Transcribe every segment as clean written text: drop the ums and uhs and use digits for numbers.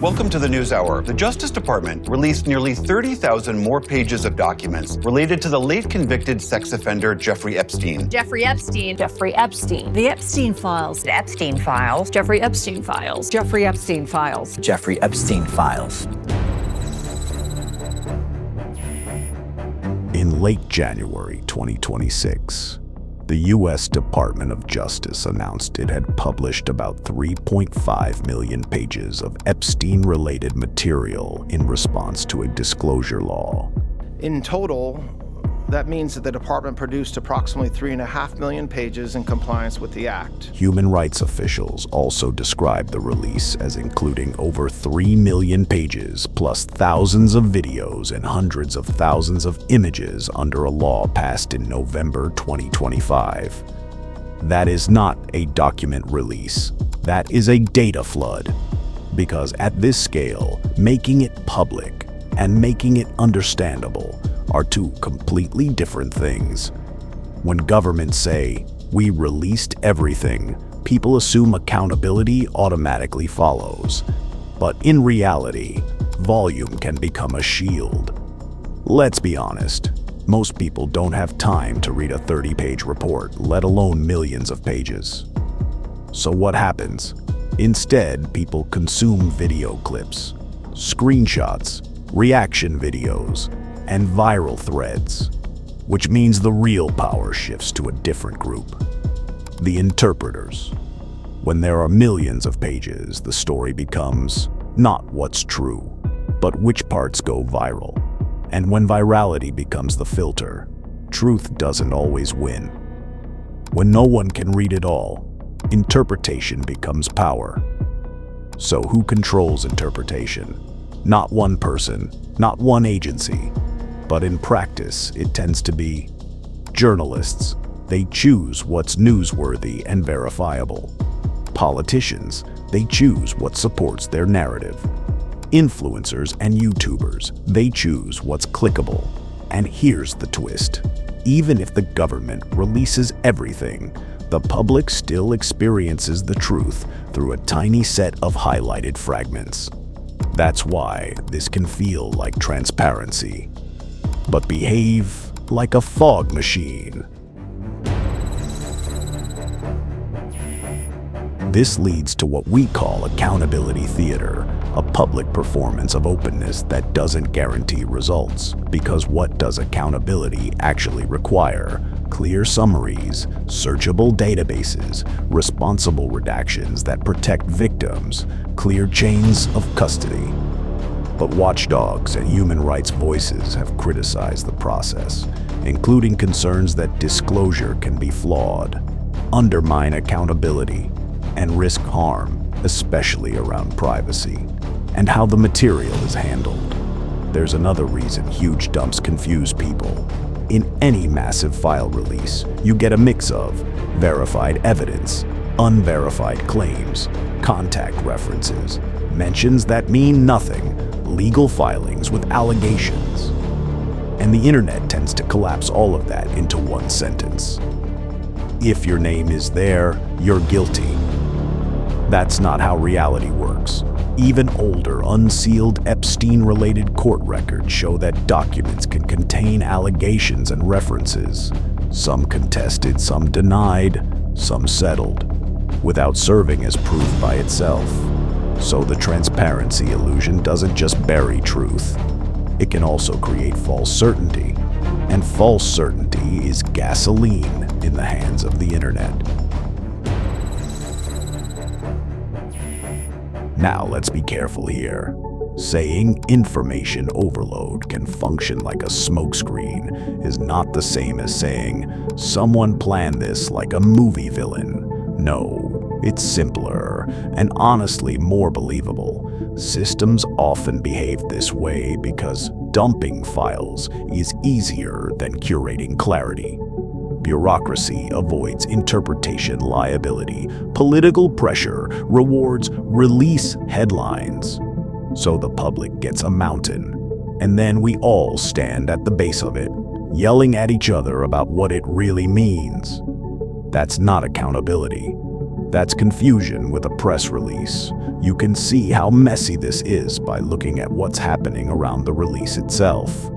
Welcome to the News Hour. The Justice Department released nearly 30,000 more pages of documents related to the late convicted sex offender Jeffrey Epstein. Jeffrey Epstein. Jeffrey Epstein. The Epstein Files. The Epstein Files. Jeffrey Epstein Files. Jeffrey Epstein Files. Jeffrey Epstein Files. In late January 2026, the U.S. Department of Justice announced it had published about 3.5 million pages of Epstein-related material in response to a disclosure law. In total, that means that the department produced approximately 3.5 million pages in compliance with the Act. Human rights officials also described the release as including over 3 million pages, plus thousands of videos and hundreds of thousands of images under a law passed in November 2025. That is not a document release. That is a data flood. Because at this scale, making it public and making it understandable are two completely different things. When governments say, "We released everything," people assume accountability automatically follows. But in reality, volume can become a shield. Let's be honest, most people don't have time to read a 30-page report, let alone millions of pages. So what happens? Instead, people consume video clips, screenshots, reaction videos, and viral threads, which means the real power shifts to a different group, the interpreters. When there are millions of pages, the story becomes not what's true, but which parts go viral. And when virality becomes the filter, truth doesn't always win. When no one can read it all, interpretation becomes power. So who controls interpretation? Not one person, not one agency. But in practice, it tends to be journalists. They choose what's newsworthy and verifiable. Politicians, they choose what supports their narrative. Influencers and YouTubers, they choose what's clickable. And here's the twist. Even if the government releases everything, the public still experiences the truth through a tiny set of highlighted fragments. That's why this can feel like transparency, but behave like a fog machine. This leads to what we call accountability theater, a public performance of openness that doesn't guarantee results. Because what does accountability actually require? Clear summaries, searchable databases, responsible redactions that protect victims, clear chains of custody. But watchdogs and human rights voices have criticized the process, including concerns that disclosure can be flawed, undermine accountability, and risk harm, especially around privacy, and how the material is handled. There's another reason huge dumps confuse people. In any massive file release, you get a mix of verified evidence, unverified claims, contact references, mentions that mean nothing, legal filings with allegations. And the internet tends to collapse all of that into one sentence. If your name is there, you're guilty. That's not how reality works. Even older, unsealed Epstein-related court records show that documents can contain allegations and references. Some contested, some denied, some settled, without serving as proof by itself. So the transparency illusion doesn't just bury truth. It can also create false certainty. And false certainty is gasoline in the hands of the internet. Now let's be careful here. Saying information overload can function like a smokescreen is not the same as saying someone planned this like a movie villain. No, it's simpler and honestly more believable. Systems often behave this way because dumping files is easier than curating clarity. Bureaucracy avoids interpretation liability. Political pressure rewards release headlines. So the public gets a mountain, and then we all stand at the base of it, yelling at each other about what it really means. That's not accountability. That's confusion with a press release. You can see how messy this is by looking at what's happening around the release itself.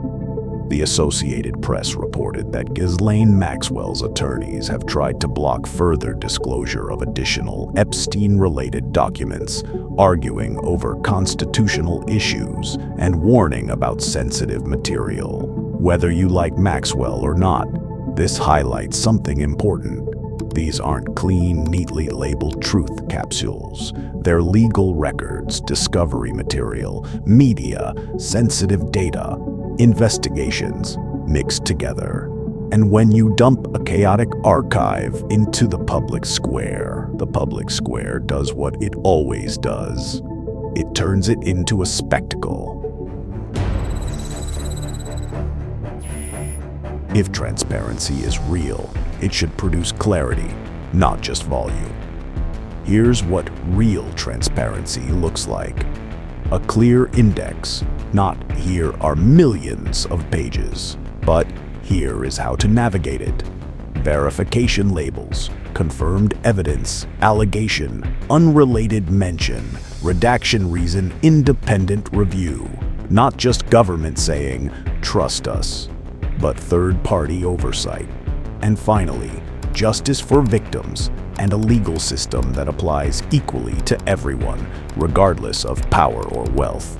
The Associated Press reported that Ghislaine Maxwell's attorneys have tried to block further disclosure of additional Epstein-related documents, arguing over constitutional issues and warning about sensitive material. Whether you like Maxwell or not, this highlights something important. These aren't clean, neatly labeled truth capsules. They're legal records, discovery material, media, sensitive data, investigations mixed together. And when you dump a chaotic archive into the public square does what it always does. It turns it into a spectacle. If transparency is real, it should produce clarity, not just volume. Here's what real transparency looks like. A clear index, not here are millions of pages, but here is how to navigate it. Verification labels, confirmed evidence, allegation, unrelated mention, redaction reason, independent review. Not just government saying, trust us, but third-party oversight. And finally, justice for victims and a legal system that applies equally to everyone, regardless of power or wealth.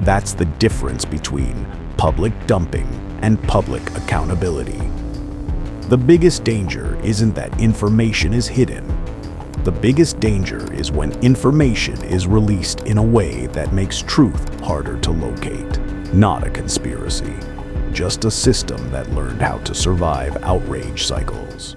That's the difference between public dumping and public accountability. The biggest danger isn't that information is hidden. The biggest danger is when information is released in a way that makes truth harder to locate. Not a conspiracy, just a system that learned how to survive outrage cycles.